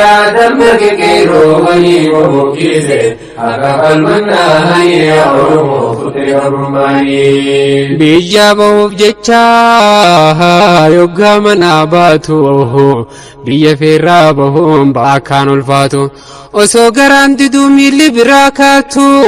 دمك كيرواني ومكيزي أقف المناهي أورمو خطي الرماني بيجابو بجتشا يوغا مناباتو بيا في رابهم باكانو الفاتو وسو غراندي دومي لبراكاتو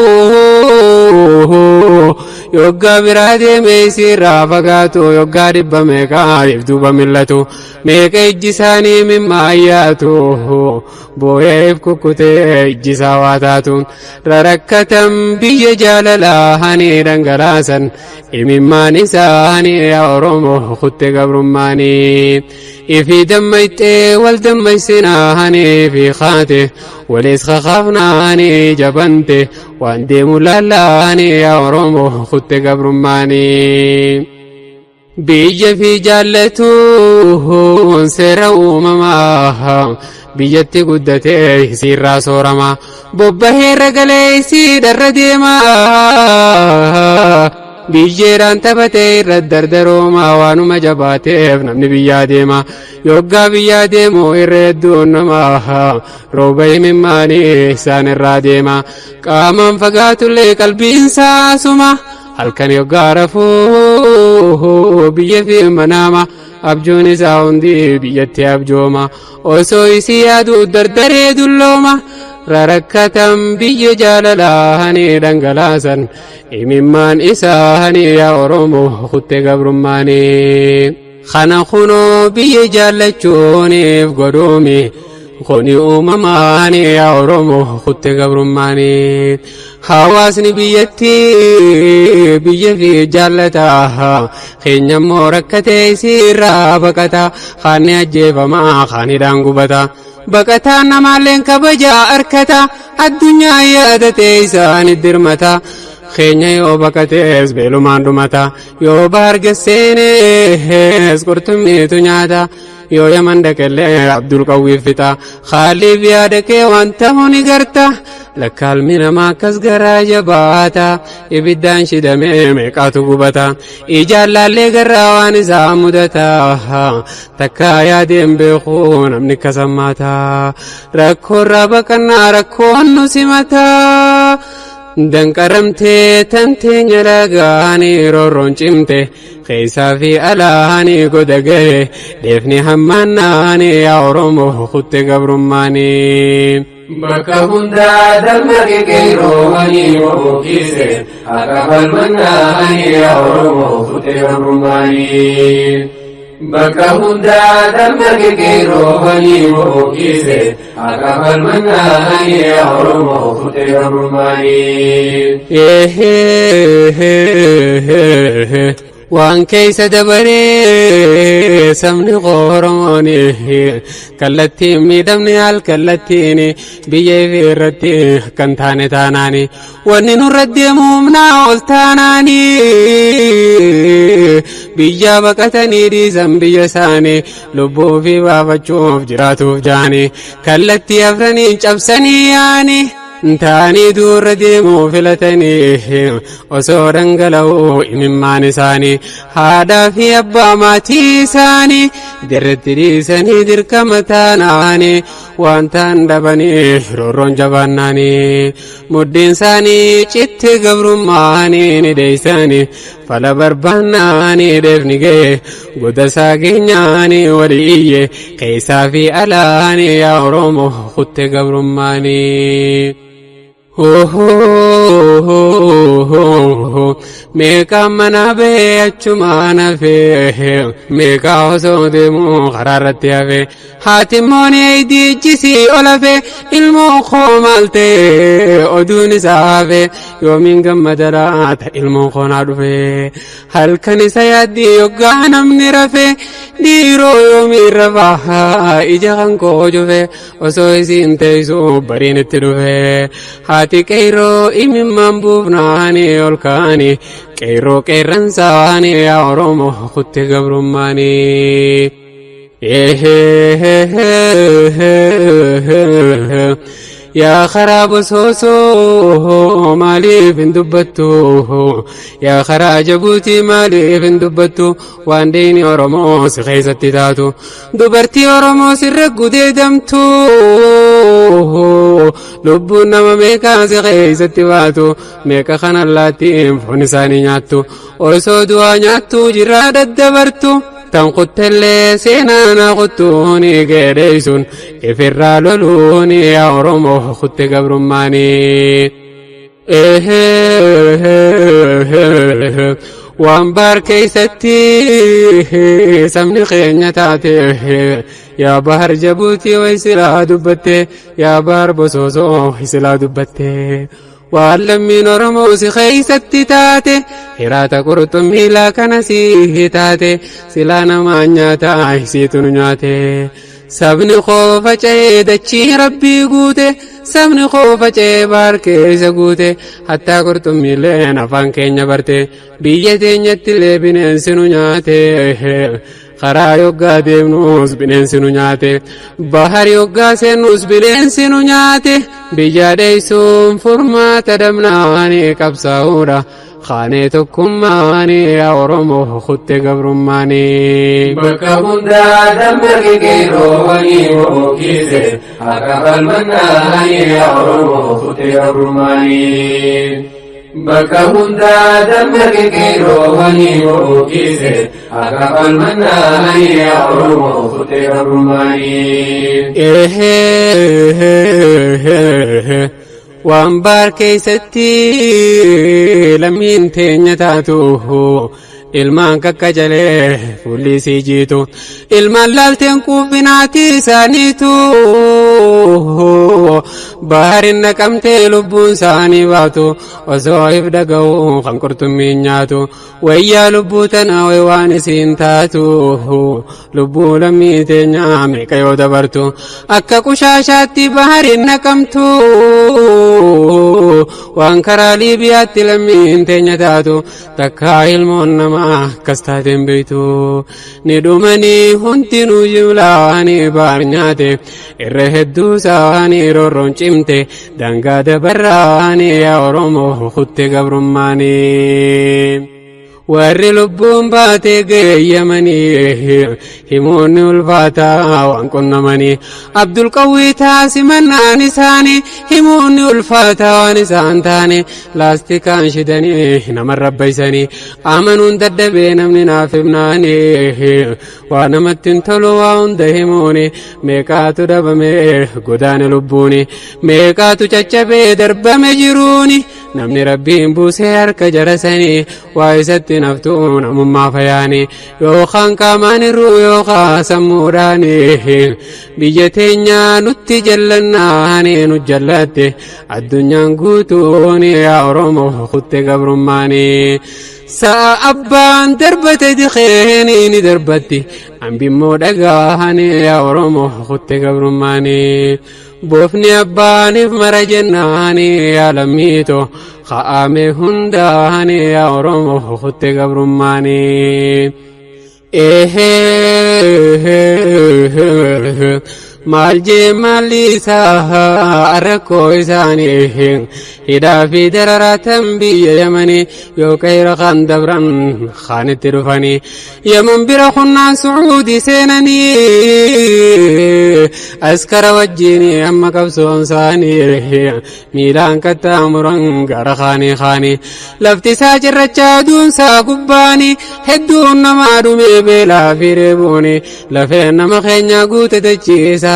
يوغا برادي ميسي رافقاتو يوغا ربا ميكا يفدوبا ملتو ميكا اجساني مما آياتو بويف كوكوتي جساواتاتون رركتم بي جاللاهاني رنگلاسن إممان إساني أورمو خطي قبرماني إفي دميتي والدميسناهاني في خاته وليس خافناني جبنتي واندي ملالاني أورمو خطي قبرماني بيجا في جالتو سرو مماها بيجتي قدتي سيرا سورما بوبه رقلي سيدر ديما بيجيران تبتي ردر دروما وانو مجباتي نمني بيا ديما يوغا بيا ديمو إردون نماها روبي مماني سان الراديما قاما فقاتو لي قلبي انساسما halkan yoggaa rafuu biyya fi manaama abjuun isaa hundi biyyatti abjooma osoo isii yaadu dardaree dullooma rarakkatan biyya jaalalaahanii dhangalaasan imimmaan isaanii yaa Oromoo kutte gabrummaanii kana kunoo biyya jaallachuuniif godhuumi kuni uumamaanii yaa Oromoo kutte gabrummaanii hawaasni biyyatti biyya fi jaallata keenyammoo rakkatee isiirraa baqata kaanni ajjeefamaa kaanidhaan gubata baqataan namaalleen kabajaa arkata addunyaa yaadatee isaani dirmata keenya yoo baqatees beelumaan dhumata yoo baargasseenes qurxummiitu nyaata yoo yaman dhaqellee abdul qawwiif fixa khaaliif yaada kee wanta huni garta lakkalmi namaa akkas garaa jabaata ibiddaan shidamee meeqaatu gubata ijaallallee garraa waan isaa mudata takka yaadeen beekuu namni kasammaata rakkoorraa baqannaa rakkoon nu simata danqaramtee tanteenya lagaanii roorroon cimte keessaa fi alaanii godhagee deefni hammaannaanii yaa Oromoo kutte gabrummaanii bakka hundaa dammaqe qeerroowwanii bookise akka falmannaanii yaa Oromoo kutte gabrummaanii bakka hundaa dammaqe qeerroowwanii bookise akka falmannaanii yaa Oromoo kutte gabrummaanii waan keessa dabaree sabni Oromoon kallattiin miidhamni haal kallattiin biyya irratti kan taane taanaani wanni nurra deemu humnaa ol taanaani biyya baqatanii dhiisan biyya isaanii lubbuu fi baafachuuf jiraatuuf jaani kallattii afranii cabsanii yaani taanii durra deemuu filatanii osoo dhangala'uu imimmaan isaanii haadhaa fi abbaa maatii isaanii dirretti dhiisanii dirqama taanaanii waan ta'an dhabanii roorroon jabaannaanii muddiin isaanii citti gabrummaanii ni deeysanii fala barbaannaanii deefni ga'e godasaa geenyaanii waliiyye keessaa fi alaanii yaa Oromoo kutte gabrummaanii meeqa mana bee achumaan hafee meeqa osoo deemuu karaa irratti hafee haati moonii eeydii ijjisii ol hafee ilmoo koo maal ta'e oduun isaa hafee yoomiin gammada laata ilmoo koonaa dhufee halkan isa yaaddii yoggaa namni rafee dhiiroo yoomiin rafaa ija kan koo jufee osoo isiin teessuu bariin itti dhufee haati qeerroo imimmaan buufnaanii ol kaanii qeerroo qeerransaanii yaa Oromoo kutte gabrummaanii يا خراب سوسو مالي فندبتو يا خرا جبوتي مالي فندبتو وان ديني أورموس خيستي تاتو دبرتي أورموس الرقو دي دمتو لبو نما ميكا خيستي واتو ميكا خنا اللاتين فنساني نياتو وسو دوا نياتو جراد الدبرتو تنقط اللي سينانا قطوني قريسون إفرا لولوني يا أورمو خط قبرماني وانبار كيستي سمني خينة تاتي يا بحر جبوتي ويسلا دبتي يا بحر بسوسو ويسلا دبتي وعلمين أورموس خيستي تاتي هراتا قرطمي لا كنسيه تاتي سلانا مانياتا عيسيتو نياتي سبني خوفة چه دچي ربي قوتي سبني خوفة چه باركي سقوتي حتى قرطمي لين أفان كينيا برتي بيجتي نيتي بننسنو نياتي خرا يوغا ديمنوس بننسنو نياتي بحر يوغا سنوس بننسنو نياتي بيجا ديسوم فرما تدمناني كبساورا خانيتكم ماني يا أورمو خط قبرماني بكهندا دمك كيرواني وكيزي أكبر مناني يا أورمو خط قبرماني بكهندا دمك كيرواني وكيزي أكبر مناني يا أورمو خط قبرماني وانبار كيستي لمين تينيتاتو ilmaan kakkajalee fulli sii jiitu ilmaan laalteen quubbinaati isaaniitu baharin naqamtee lubbuun isaanii baatu osoo if dhaga'u kan qurxummiin nyaatu wayyaa lubbuu tana way waan isiin taatu lubbuu lammii teenyaa meeqa yoo dabartu akka qushaashaatti baharin naqamtu waan karaa liibiyaatti lammiin teenya taatu takkaa ilmoon nama كستاتين بيتو ندومني هنتنو جملاني بارنياتي الرهدو ساني رورون چمتي دنگا دبراني يا أورمو خط قبرماني warri lubbuun baatee geeyyamanii himuunni ulfaataa waan qunnamanii abdul qawwii taasimanaan isaanii himuunni ulfaataa waan isaan taane laastikaan shidanii naman rabbaysanii amanuun daddabee namni naaf himnaanii waa namatti hin tolu waa hunda himuuni meeqaatu dhabame godaane lubbuuni meeqaatu caccabee darbame jiruuni namni rabbiin buusee harka jarasanii waa isatti naftuun amummaa fayaanii yookaan qaamaan irruu yookaan sammuudhaanii biyya teenyaa nutti jallannaanii nu jallatte addunyaan guutuun yaa Oromoo kutte gabrummaanii sa'a abbaan darbate dikheeni ni darbatti ambimmoo dhagaahanii yaa Oromoo kutte gabrummaanii boofni abbaaniif mara jennaanii yaa lammiito kha'ame hundaanii yaa Oromoo kutte gabrummaanii maal jee maalisa arrakkoo isaanii hidhaa fi dararaatan biyya yamanii yoo qayra kan dabran kaanitti dhufanii yaman bira hunnaan sucuudi seenanii askara wajjiini amma qabsoon isaanii miilaan qaxxaamuran gara kaanii lafti isaa cirrachaa duunsaa gubbaanii hedduun namaa dhumee beelaa fi reebuuni lafeen nama keenya guute dachiisa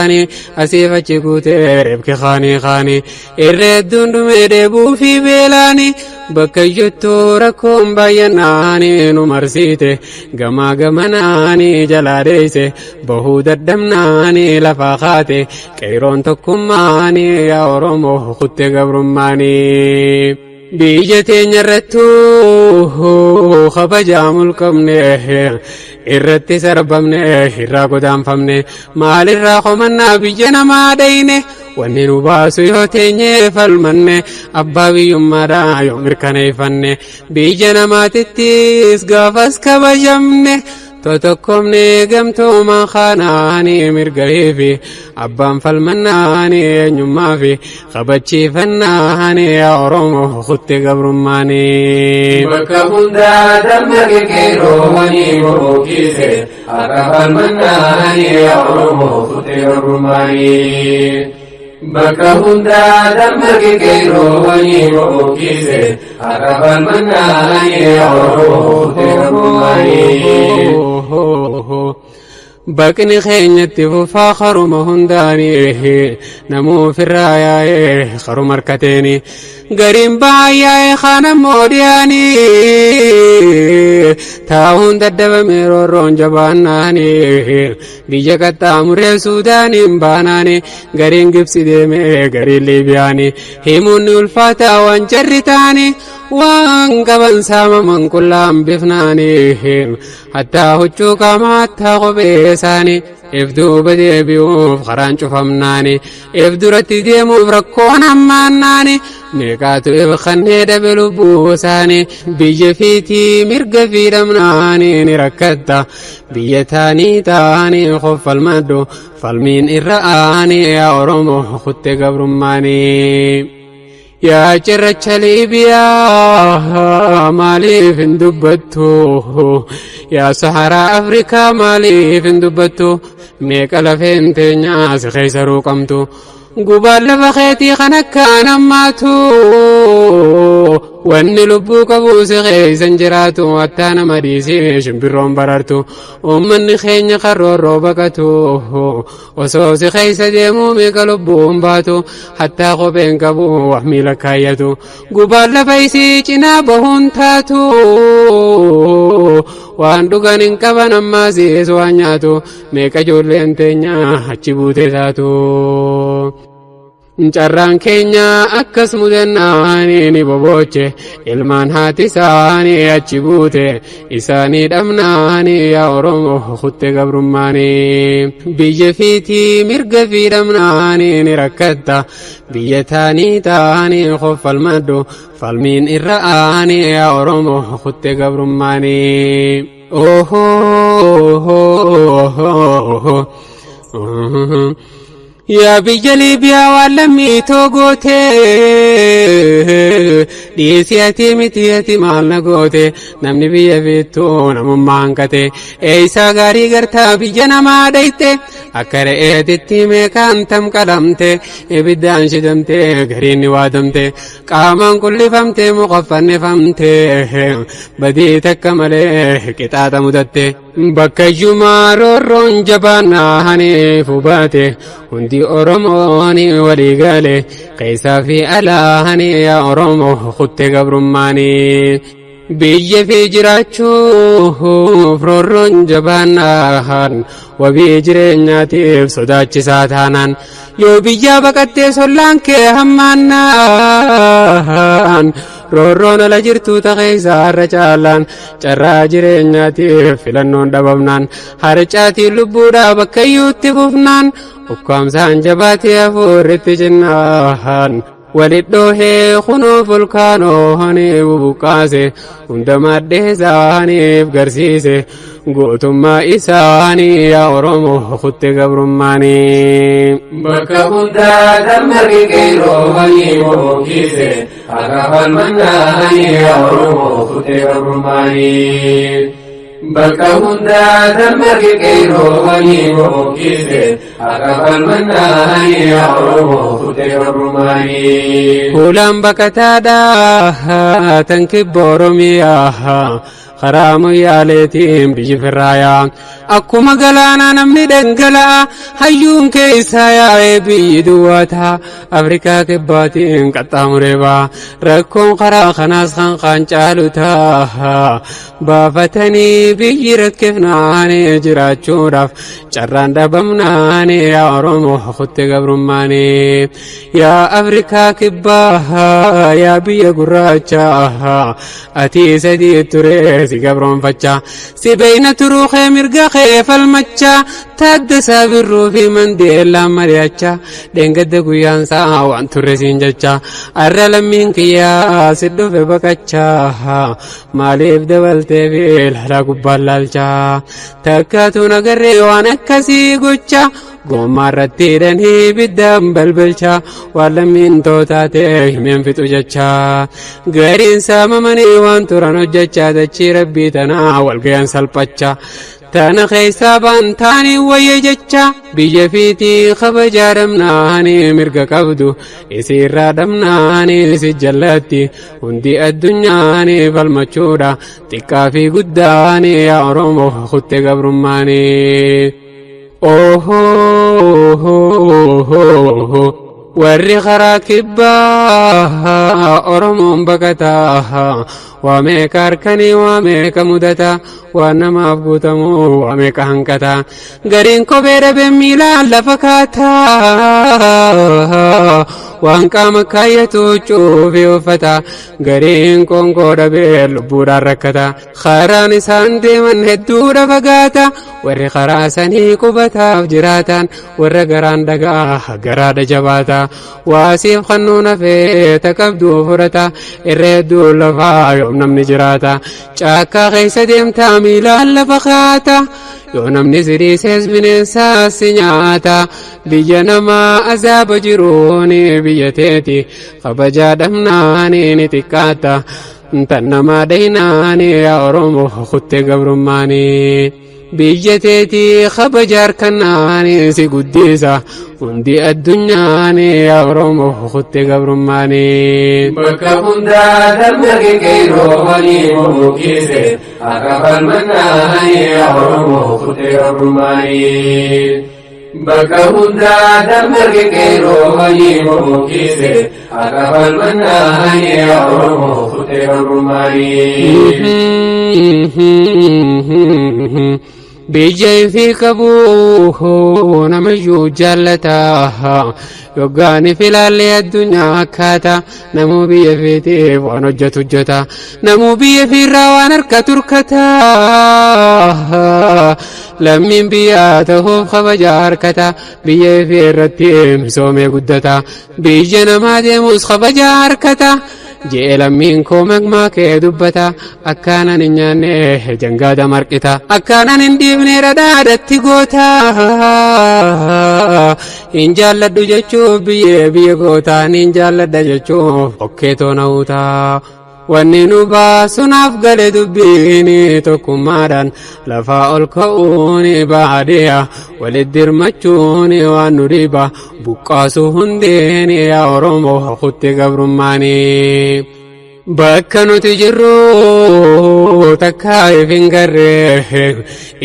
asiif achi guutee reebki kaanii irreedduun dhumee deebuu fi beelaanii bakka iyyattuu rakkoon baay'anaanii nu marsiite gamaa gamanaanii jalaa deeyse bahuu daddamnaanii lafaa kaate qeeroon tokkummaanii yaa Oromoo kutte gabrummaanii biyya teenya irrattuu kabajaamul qabne irratti sarbamne irraa godaanfamne maalirraa komannaa biyya namaa dhayne wanni nu baasu yoo teenyee falmanne abbaa biyyummaadhaa yoo mirkaneeffanne biyya namaatittis gaafas kabajamne توتكمني قمتو ما خاناني مرقلي في أبان فالمناني نما في خبتشي فناني يا أرومو خدت قبرماني بكهن دادا مكيكيرو وني مروكيسي أكا فالمناني يا أرومو خدت قبرماني بكهن دادا مكيكيرو وني مروكيسي أكا فالمناني يا أرومو خدت قبرماني بكني خينتي فاخر مهنداني نمو في الرايا خرو مركتيني قريم بايا خانا مودياني تاهون ددب ميرو رون جباناني بيجا كتامر سوداني مباناني قرين قبسي ديمي قرين ليبياني هيمون الفاتا وانجرتاني وان قبن ساما من كلام بفناني حتى هجو كما تغبيساني افدو بدي بيوف خران شفمناني افدو رتي ديمو بركون هماناني ميقاتو افخني دبلو بوساني بيجي فيتي مرق في دمناني نركتا بيتاني تاني خف المدو فالمين إرآني يا أرمو خدت قبرماني يا جرچ ليبيا مالي فندبتو يا صحراء أفريقيا مالي فندبتو ميكالا فين ناس خيسرو قمتو قبال لبخيتي خنكا نماتو واني لبو كبوس خيسن جراتو واتانا مريسي شمبرون برارتو ومن خين خرور روبكتو وصوصي خيس ديمو ميكا لبو مباتو حتى خوبين كبو وحمي لكايتو قبال لفايسي جنابهن تاتو وان دوغان انكبا نماسي سوانياتو ميكا جولين تينيا حجبوتي ساتو Carraan keenya akkas mudannaani ni boboche ilmaan haati isaanii achi buute isaanii dhabnaani yaa Oromoo kutte gabrummaani biyya fiitii mirga fi dhabnaani ni rakkatta biyya taanii taanii qoffal maddo falmiin irra aani yaa Oromoo kutte gabrummaani يا بيجلي بيا والمي توغوتي ديسياتي متياتي مالنا غوتي نمني بيا بيتو نم مانكتي ايسا غاري غرتا بيجنا ما دايتي اكر ايتي مي كانتم قدمتي ابدان شدمتي غريني وادمتي قامان كل فهمتي مقفن فهمتي بدي تكمله كتاتا مدتي بكجما رون جبانا هني فوباتي هندي أورموني وليقالي قيسا في ألاهني يا أورمو خدت قبرماني بيجي في جراتشو فرورون جبانان وبيجريناتي صداتش ساتانان يو بيجا بكتي سولانك همانان رورون لجرتو تغيسا رجالان چرا جريناتي فلنون دبمنان هرچاتي لبودا بكيوتي بفنان وكام سانجباتي أفورت جنان ولدوه خنو فلكانو هني وبقاسي عندما دهزاني بقرسيسي قوتما إساني يا أورمو خدت قبرماني بكا بدا دمري كيرو هني وبقيسي أقفل مناني يا أورمو خدت قبرماني بكا هندا دمك كيرو وني موكيسي أكفل مناني يا أرومو خدت قبرماني هولام بكتادا تنكب بورمياها خرام يا ليتيم بيجي في الرايا أكو مقلانا نمني دنقلا هيون كيسا يا بيدواتها أفريكا كباتين قطع مريبا ركون قرا خناس خان جالوتها بافتني بيجيرت كفناني جراتشو رف جران دبمناني يا أرومو خدت قبرماني يا أفريكا كباها يا بيا قراتشاها أتي سدي تريس قبرون فتشا سبين تروخ مرقا خيف المتشا تادسا برو في منديل لما رياتشا دنقد قيانسا وان ترسين جتشا الرلمين كيا سدو في بكتشا ماليف دولتي في الحلاق بالالشا تكاتو نقري وانكسي قوشا قوما رتيرني بالدم بلبلشا واللمين توتاتي من فتو جتشا غيرين ساممني وان ترانو جتشا دچي ربي تنا والقيان سلبتشا تانا خيسا بانتاني ويجتشا بيجفيتي خبجا رمناني مرقا قبدو يسير رادمناني سجلاتي وندي الدنياني فالمچورا تكا في قداني يا رومو خدت قبرماني اوهو warri karaa kibbaa oromoon baqataa waa meeqa harkanii waa meeqa mudataa waan namaaf guutamuu waa meeqa hanqataa gariin kophee dhabee miilaan lafa kaataa waan qaama kaayyatu cuufee uffata gariin qoonqoo dhabee lubbuudhaan rakkata karaan isaan deeman hedduudha fagaata warri karaa sanii qubataaf jiraatan warra garaan dhagaa garaadha jabaata waasiif kannuun hafee taqabduu furata irra hedduu lafaa yoom namni jiraata caakkaa keessa deemtaa miilaan lafa kaata yoo namni siriisees bineensaas si nyaata biyya namaa azaaba jiruuni biyya teeti kabajaa dhabnaani ni xiqqaata tan namaa daynaani yaa oromoo kuttee gabrummaani biyya teeti kabajaa harkannaani si guddisa hundi addunyaani yaa oromoo kuttee gabrummaani bakka hundaa darba kekeyroo waliin mukiise akka falmannaani yaa oromoo kuttee gabrummaani bakka hundaa darba kekeyroo waliin mukiise akka falmannaani yaa oromoo kuttee gabrummaani بيجي في كبوه نمجو جالتا يوغاني في لالي الدنيا كاتا نمو بي في تيف ونجة جتا نمو بي في الروان اركتا لمن بياته خبجا اركتا بي في الرتيم سومي قدتا بيجي نمادي موس خبجا اركتا جيلا منكم مغما كدبتا اكانا نيانه جنگادا مرقتا اكانا نديبني ردادتي غوتا ان جالدو جچو بي غوتا ان جالد جچو اوكيتو نوتا wanni nu baasunaaf gale dubbiini tokkummaadhaan lafaa ol ka'uuni baadiyaa walitti dirmachuuni waan nu dhiba buqqaasu hundeeni yaa oromoo kuttee gabrummaani bakka nuti jirru takkaa ifin garree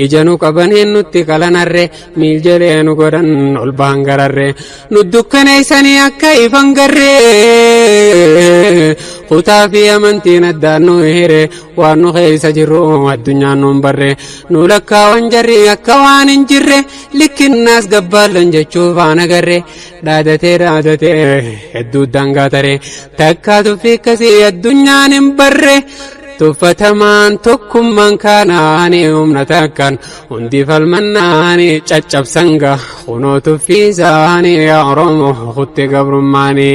ija nu qabaniin nutti qalanarre miil jelee nu godhan ol baan gararre nu dukkaneessanii akka ifan garree kutaa fi amantiin addaan nu hire waan nu keessa jirru addunyaan nu barre nu lakkaawan jarri akka waan hin jirre likkinnaas gabbaallan jechuuf aan agarre dhaadatee hedduu dangaatare takkaa tuffii akkasii addunyaan hin barre tuffatamaan tokkummaan kaanaani humna takkan hundi falmannaani caccabsanga kunoo tuffiisaani yaa oromoo kuttee gabrummaani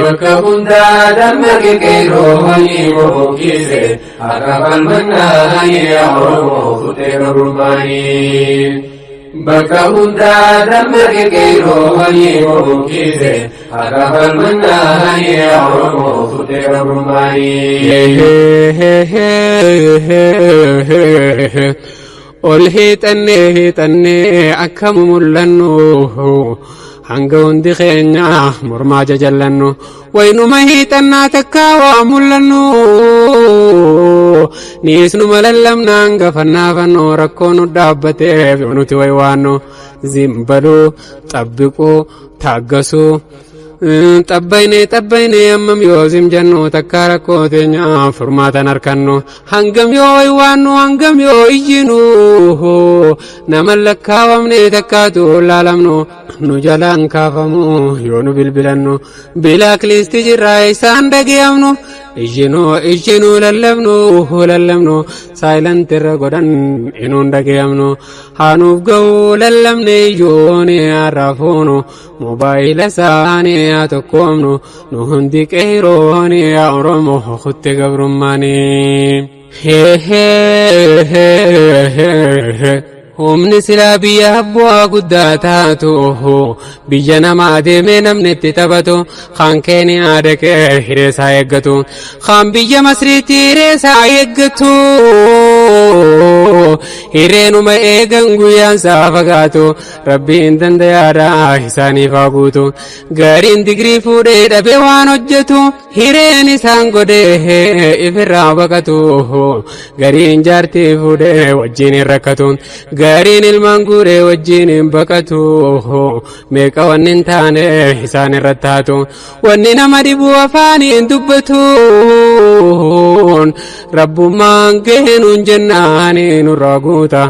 bakka hundaa damma kekeyroo waliin mukiise akka falmannaani yaa oromoo kuttee gabrummaani bakka hundaa damma kekeyroo waliin mukiise akka falmannaani yaa oromoo kuttee gabrummaani ol hiixannee akkam mul'annu hanga hundi keenya mormaa jajallannu waynuma hiixannaa takkaa waa mul'annu niisnuma lallabnaan gafannaafannu rakkoo nu dhaabbateef nuti waywaannu zimbaluu xabbiquu taaggasuu xabbayne ammam yoo simjannu takkaa rakkoo teenya furmaatan harkannu hangam yoo waywaannu hangam yoo iyyinu nama lakkaawamne takkaatu laalamnu nu jalaan kaafamu yoo nu bilbilannu bilaak liisti jirraa isaan dhagayamnu ijjinuu lallabnu silent irra godhan inuun dhagayamnu hanuuf ga'uu lallabne iyyooni arrafuunu mobaayila isaanii haa tokkoomnu nu hundi qeerooni yaa Oromoo kutte gabrummaanii. Humni silaa biyya bu'aa guddaa taatu biyya namaa deemee namni itti taphatu kan Keeniyaa dhaqee hireesaa eeggatu kan biyya Masriitti hireesaa eeggatu hireenuma eegan guyyaan isaa fagaatu rabbiin dandayaadha isaaniif haa guutu gariin digrii fuudhee dhabee waan hojjetu hireen isaan godhee ifirraa baqatu gariin jaartii fuudhee wajjin hin rakkatu gariin ilmaan guuree wajjin hin baqatu meeqa wanni hin taane isaan irratti taatu wanni nama dhibu afaaniin dubbatu rabbummaan geenuun jennaani nurraa guuta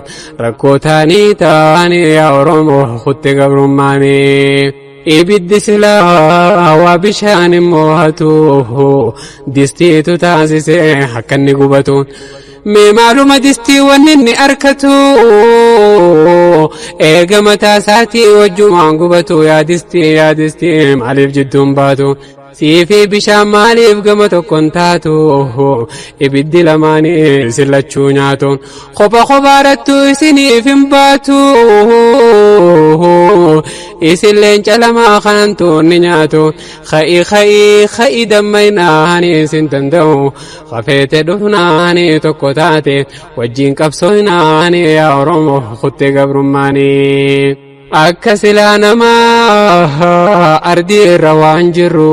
rakkootaanii taanii yaa Oromoo kutte gabrummaanii. ibiddi silaa waa bishaan immoo hatu distiitu taasisee akka inni gubatu mee maaluma distii wanni inni arkatu eega mataa isaatii wajjumaan gubatu yaa distii maaliif jidduun baatu siifi bishaan maaliif gama tokkon taatu ibiddi lamaanii sillachuu nyaatu kophaadhattu isiniif hin baatu isilleen calamaa kanan toonni nyaatu ka'ii dammaynaanii isin danda'u kafeete dhufnaanii tokko taate wajjiin qabsooynaanii yaa Oromoo kutte gabrummaanii. akka silaa namaa ardii irra waan jirru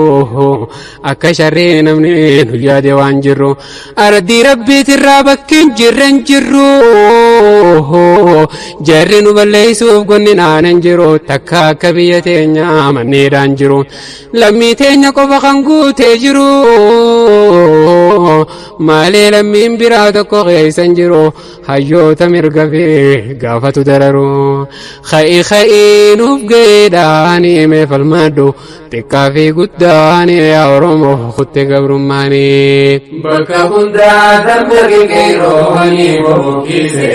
akka sharrii namni nu yaade waan jirru ardii rabbiitirraa bakkiin jirren jirru jarri nu balleessuuf gonninaan hin jiru takka akka biyya teenya manneedhaan jiru lammii teenya qofa kan guutee jiru maalee lammiin biraa tokko keeysan jiru hayyoota mirga fi gaafatu dararu nuuf geedhaanii mee falmadhu xiqqaa fi guddaanii yaa Oromoo kutte gabrummaanii. Bakka hundaa dargaggeessi qeerroowwanii bobbokkiise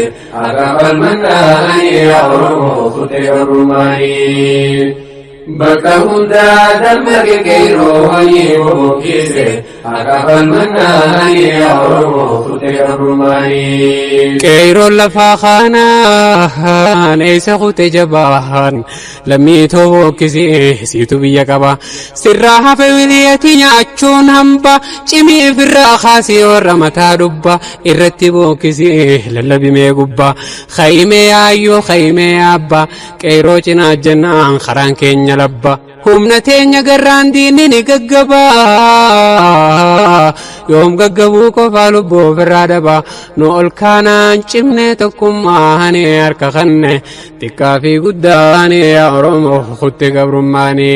akka falmadhaanii yaa Oromoo kutte gabrummaanii. Bakka hundaa dargaggeessi qeerroowwanii bobbokkiise akka falmadhaanii yaa Oromoo kutte gabrummaanii. Qeerroon lafaa kaanaan eessa kutte jabaan lammii tokkisii siitu biyya qaba sirraa hafe wiliyati nyaachuun hamba cimiif irraa kaasii warra mataa dubba irratti bokkisii lallabimee gubba khaymee yaayyoo khaymee yaabba qeerroo cinaa jennaan karaan keenya labba humna teenya garraan diinni ni gaggaba yoom gaggabuu qofaa lubbuu ofirraa daba nu ol kaanaan cimne tokkummaani harka kanne xiqqaa fi guddaani yaa Oromoo kutte gabrummaani.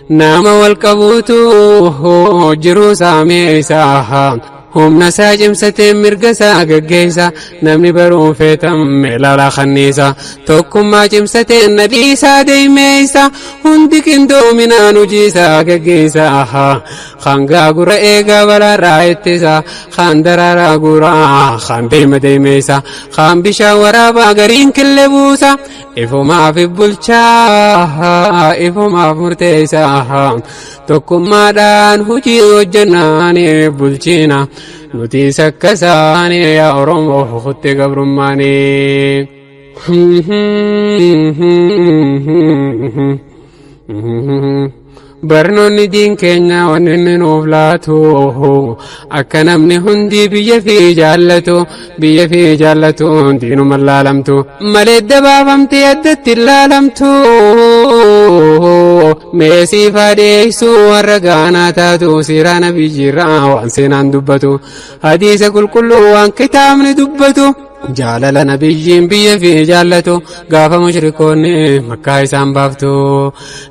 nama wal qabuutu jiruu saamee isaa humna isaa cimsatee mirga isaa gaggeessa namni baruu feetam meelala kanniisa tokkummaa cimsatee nabii isaa deemeessa hundi qindoominaan hojii isaa gaggeessa kan gaagura eegaa balaarraa ittisa kan daraaraa guuraa kan deema deemeessa kan bishaan waraabaa gariin killee buusa ifumaaf bulchaa ifumaaf murteessa tokkummaadhaan hojii hojjennaani bulchina nuti sakkasaani yaa Oromoo kutte gabrummaani. barnoonni diin keenya wanni nuuf laatu akka namni hundi biyya fi jaallatu diinuma laalamtu malee dabaafamte addatti laalamtu meesii faadeessu warra gaanaa taatu siraa nabii jirraa waan seenaan dubbatu hadiisa qulqulluu waan kitaabni dubbatu jaalala nabiyyiin biyya fi jaallatu gaafa mushrikoonni makkaa isaan baaftu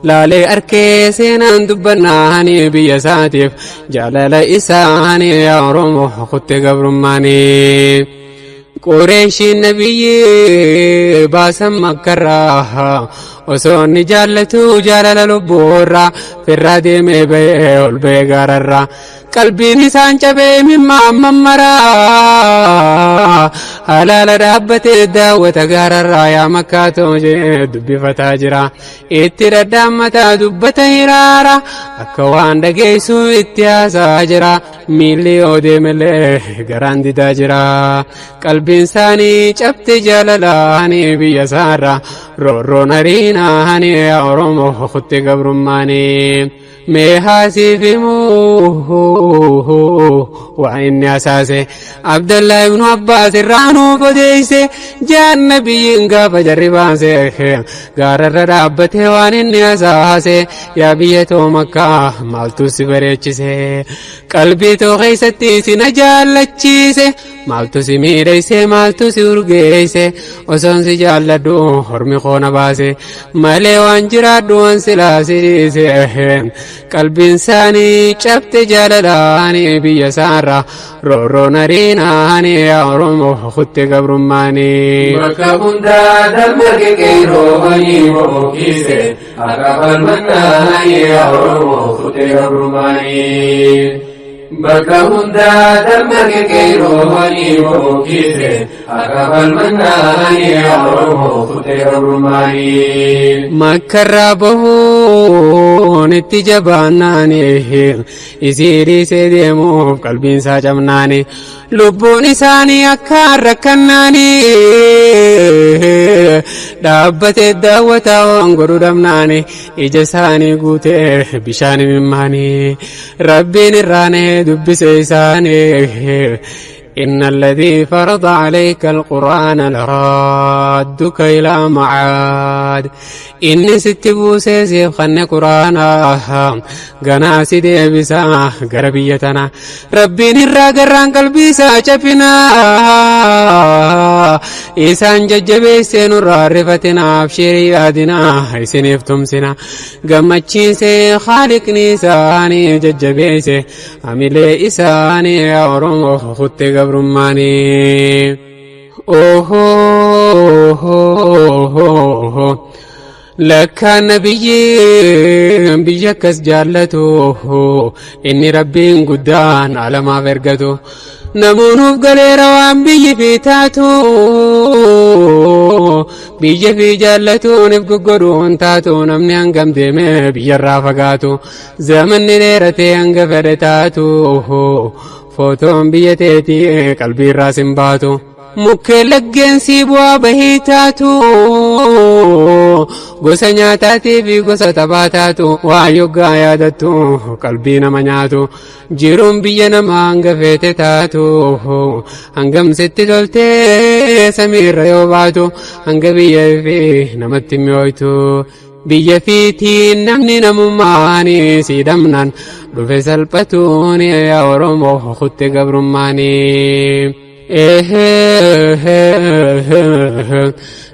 laalee arkee seenaan dubbannaani biyya isaatiif jaalala isaani yaa Oromoo kutte gabrummaani. قريش النبي باسم مكرها وسون جالتو جلال لبورا في الرديم بيول بيغررا قلبي نسان جبه مما ممرا حلال رابت الدعوة غررا يا مكاتو جد بفتاجرا اتردامتا دبتا هرارا اكوان دقيسو اتياسا جرا ميليو دي ملي غراندي داجرا قلبي انساني جبت جلالاني بيسارا رو نرينا هاني أورمو خطي قبرماني ميهاسي في موه وعيني أساسي عبد الله بن عباس الرانو فديسي جاء النبي انقا فجرباسي غارر رابته واني أساسي يا بيتو مكة مالتو سبريتشسي قلبي تو غيستي سنجالتشيسي مالتو سميريسي مالتو سورغيسي وسنسي جالدو حرمي خونا باسي مالي وانجرادو وانسلاسيسي قلبي انساني شبت جلالاني بيسارة رو نريناني أورمو خطي قبرماني بكا بندا دمك كيروهني ومكيسي أقبل مناني أورمو خطي قبرماني بكا بندا دمك كيروهني ومكيسي أقبل مناني أورمو خطي قبرماني مكربه اتجباناني يسيري سيديمو قلبي ساجمناني لبون إساني أكار ركناني دابت الدعوة وانقروا دمناني إجساني قوتي بشاني مماني ربي نراني دبس إساني إن الذي فرض عليك القرآن لرادك إلى معاد إني ستبوسي سيف خن قرآنا قناسي دي بسا قربيتنا ربي نرى قران قلبي ساچپنا إسان ججبي سينو رفتنا بشيري آدنا إسان افتمسنا قمتشي سي خالق نيساني ججبي سي عملي إساني أورم خطي قبرماني أوه لك نبي بيكس جالته إني ربي قدان على ما فرقته نمونوف قليل وان بي في تاتو بي في جالته نفق قرون تاتو نمني انقم ديمي بي الرافقاتو زمن نيرتي انقف رتاتو فوتون بيتيتي قلبي راسم باتو مكلقين سيبوا بهيتاتو gosa nyaataatii fi gosa taphaataatu waa yoggaa yaadatu qalbii nama nyaatu jiruun biyya nama hanga feete taatu hangam sitti toltee samiirra yoo baatu hanga biyya fi namatti mi'ooytu biyya fiitiin namni namummaani siidhamnaan dhufe salphatuuni yaa Oromoo kutte gabrummaani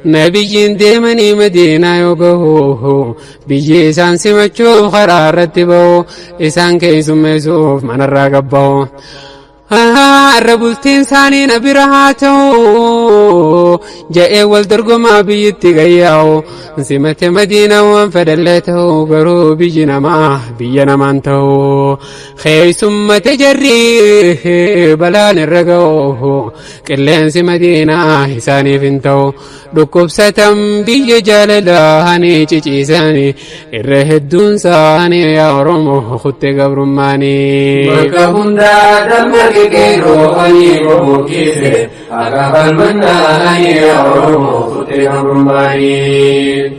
نبيين ديمني مدينة يوغوه بيجي إسان سمچوف خرارت بو إسان كيسو ميسوف من الرقبو الربولتين ثاني نبرهاتو جاء والدرقو ما بيتي غياو سمت مدينة وانفدلته قرو بيجينا ما بينا مانتو خي ثم تجري بلان الرقو كلين سمدينة حساني فنتو دكوب ستم بيجي جاللاني چيچيساني الرهدون ساني يا رمو خطي قبرماني مكهندا دمك كيرو أني ومكيسي أقبل مناني يا رمو خطي قبرماني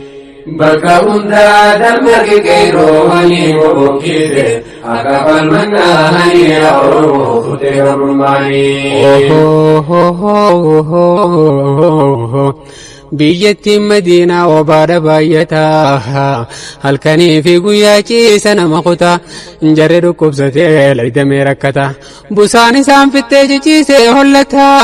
بكهندا دمك كيرو أني ومكيسي أقبل مناني يا رمو خطي قبرماني بيتي مدينة وبار بايتها هل كان في قياكي سنة مخطا نجرد كبسة ليد ميركتا بوساني سام في التجيجي سيهلتا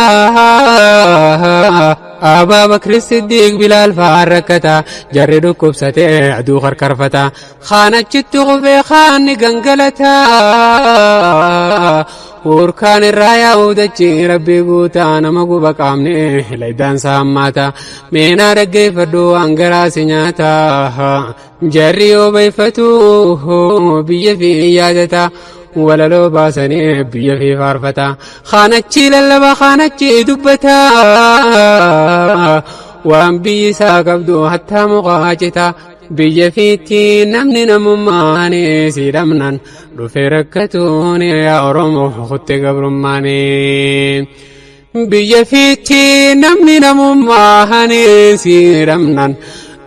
أبا بكر الصديق بلال فاركتا جرد كبسة عدو خركرفتا خانت جتو في خان قنقلتا urkaan irraa yaa'uudachi rabbii guutaa nama guba qaamne laydaan saammaata meenaa dhaggeeffadhu waan garaasi nyaata jarri yoo bayfatu biyya fi yaadata walaloo baasanii biyya fi faarfata khaanachi lallaba khaanachi dubbata waan biyyi isaa qabdu hattaa muqaacita biyya fiitti namni namummaani siidhamnan dhufe rakkatuun yaa Oromoo kutte gabrummaani biyya fiitti namni namummaani siidhamnan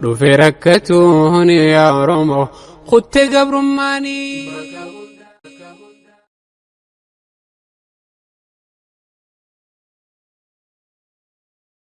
dhufe rakkatuun yaa Oromoo kutte gabrummaani